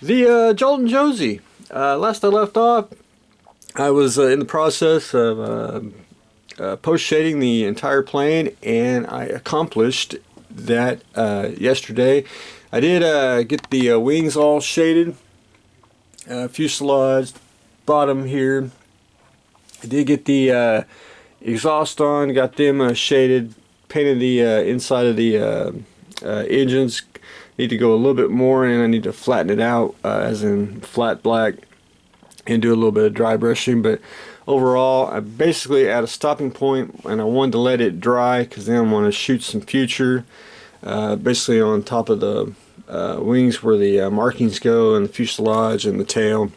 The Joltin Josie. Last I left off, I was in the process of post shading the entire plane, and I accomplished that yesterday. I did get the wings all shaded, fuselage, bottom here. I did get the exhaust on, got them shaded, painted the inside of the engines. Need to go a little bit more, and I need to flatten it out, as in flat black, and do a little bit of dry brushing. But overall, I'm basically at a stopping point, and I wanted to let it dry because then I want to shoot some future, basically on top of the wings where the markings go, and the fuselage and the tail,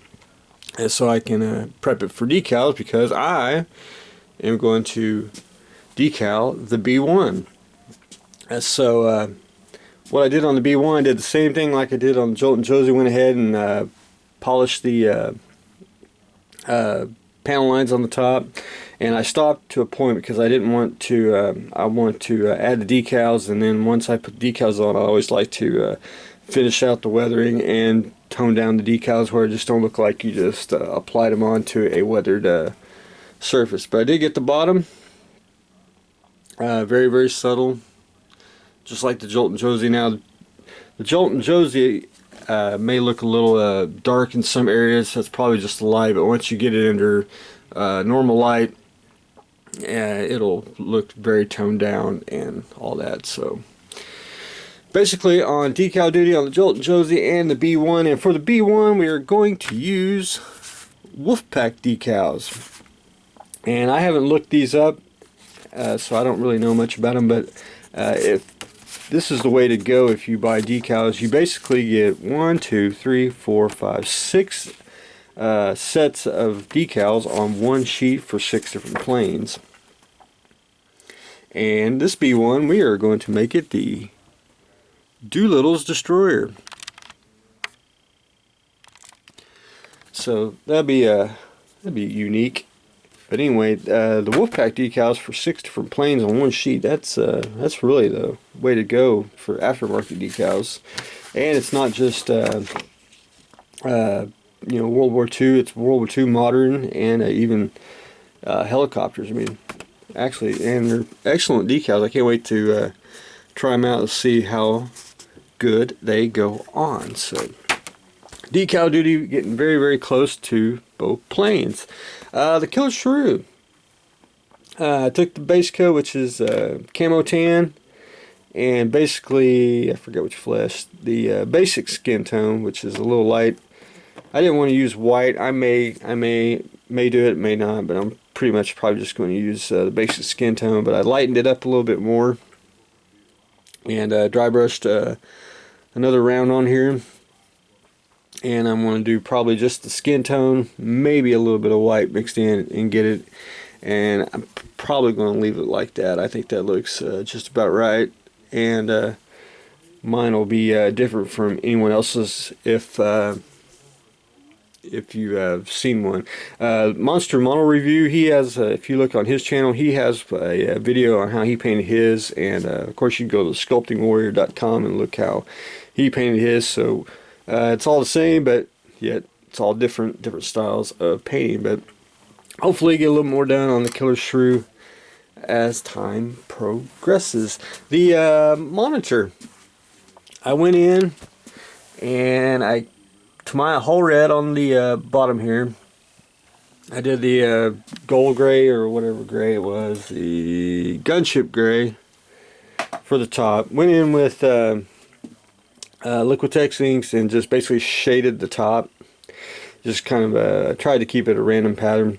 and so I can prep it for decals, because I am going to decal the B1. So what I did on the B1, I did the same thing like I did on Joltin Josie. Went ahead and polished the panel lines on the top, and I stopped to a point because I didn't want to. I want to add the decals, and then once I put decals on, I always like to finish out the weathering and tone down the decals where it just don't look like you just applied them onto a weathered surface. But I did get the bottom, very subtle, just like the Joltin Josie. Now, the Joltin Josie may look a little dark in some areas. That's probably just the light, but once you get it under normal light, it'll look very toned down and all that. So basically on decal duty on the Joltin Josie and the B1. And for the B1, we are going to use Wolfpack decals. And I haven't looked these up, so I don't really know much about them, but if this is the way to go if you buy decals. You basically get 1, 2, 3, 4, 5, 6 sets of decals on one sheet for 6 different planes. And this B1, we are going to make it the Doolittle's Destroyer. So that'd be unique. But anyway, the Wolfpack decals for 6 different planes on one sheet, that's really the way to go for aftermarket decals. And it's not just World War II, it's World War II modern, and even helicopters. I mean, actually, and they're excellent decals. I can't wait to try them out and see how good they go on. So decal duty getting very close to both planes. The Killer Shrew. I took the base coat, which is Camo Tan, and basically I forget which flesh. The basic skin tone, which is a little light. I didn't want to use white. I may do it, may not, but I'm pretty much probably just going to use the basic skin tone. But I lightened it up a little bit more, and dry brushed another round on here. And I'm going to do probably just the skin tone, maybe a little bit of white mixed in, and get it. And I'm probably going to leave it like that. I think that looks just about right. And mine will be different from anyone else's if you have seen one. Monster Model Review, he has, if you look on his channel, he has a video on how he painted his. And of course, you can go to sculptingwarrior.com and look how he painted his. So it's all the same, but yet it's all different styles of painting. But hopefully get a little more done on the Killer Shrew as time progresses. The monitor, I went in and to my whole red on the bottom here, I did the gold gray or whatever gray it was, the gunship gray for the top. Went in with Liquitex inks and just basically shaded the top. Just kind of tried to keep it a random pattern.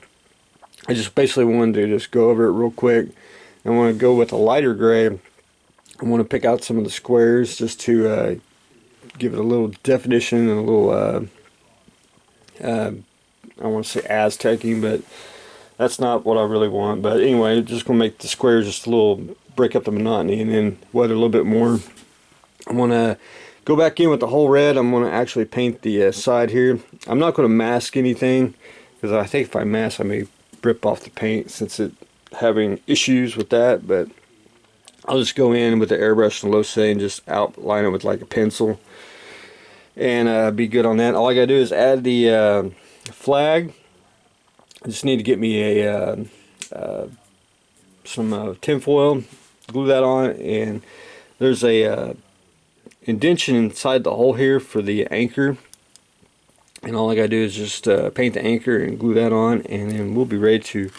I just basically wanted to just go over it real quick. I want to go with a lighter gray. I want to pick out some of the squares just to give it a little definition and a little I want to say Aztec-y, but that's not what I really want. But anyway, just going to make the squares just a little, break up the monotony, and then weather a little bit more. I want to go back in with the whole red. I'm going to actually paint the side here. I'm not going to mask anything, because I think if I mask I may rip off the paint since it's having issues with that. But I'll just go in with the airbrush and low say and just outline it with like a pencil. and be good on that. All I gotta do is add the flag. I just need to get me a some tin foil, glue that on, and there's a indentation inside the hole here for the anchor, and all I gotta do is just paint the anchor and glue that on, and then we'll be ready to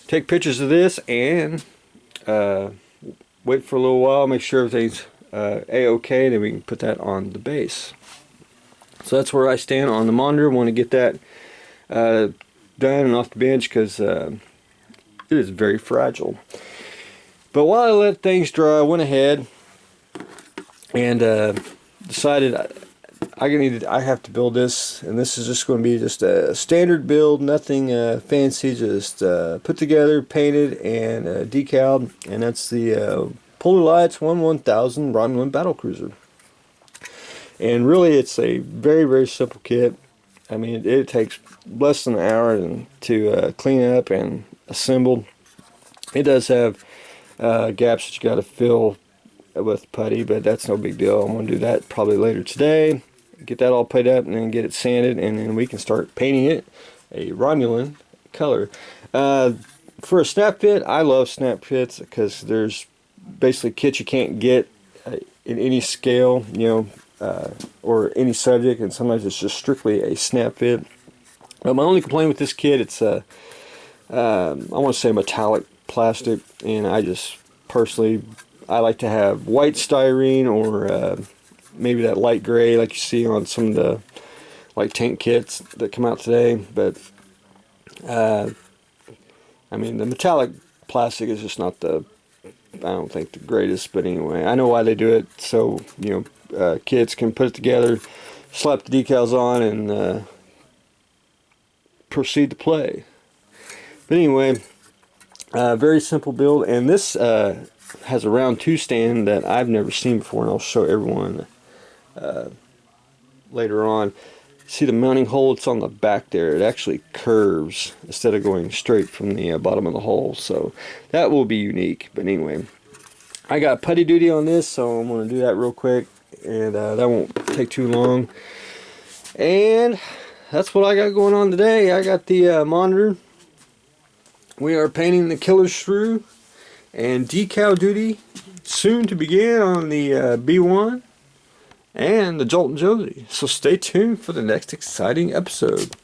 take pictures of this and wait for a little while, make sure everything's a-okay, then we can put that on the base. So that's where I stand on the monitor. Want to get that done and off the bench because it is very fragile. But while I let things dry, I went ahead and decided I have to build this, and this is just going to be just a standard build, nothing fancy, just put together, painted, and decaled, and that's the Polar Lights 1000 Romulan Battlecruiser. And really, it's a very, very simple kit. I mean, it takes less than an hour to clean up and assemble. It does have gaps that you got to fill with putty, but that's no big deal. I'm going to do that probably later today. Get that all put up and then get it sanded, and then we can start painting it a Romulan color. For a snap fit, I love snap fits because there's basically kits you can't get in any scale, you know, or any subject, and sometimes it's just strictly a snap fit. But my only complaint with this kit, it's I want to say metallic plastic, and I just personally, I like to have white styrene or maybe that light gray like you see on some of the like tank kits that come out today. But I mean, the metallic plastic is just not the, I don't think, the greatest. But anyway, I know why they do it, so you know, kids can put it together, slap the decals on, and proceed to play. But anyway, very simple build, and this has a round 2 stand that I've never seen before, and I'll show everyone later on. See the mounting hole? It's on the back there. It actually curves instead of going straight from the bottom of the hole, so that will be unique. But anyway, I got putty duty on this, so I'm going to do that real quick, and that won't take too long. And that's what I got going on today. I got the monitor. We are painting the Killer Shrew, and decal duty soon to begin on the B1 and the Joltin Josie. So stay tuned for the next exciting episode.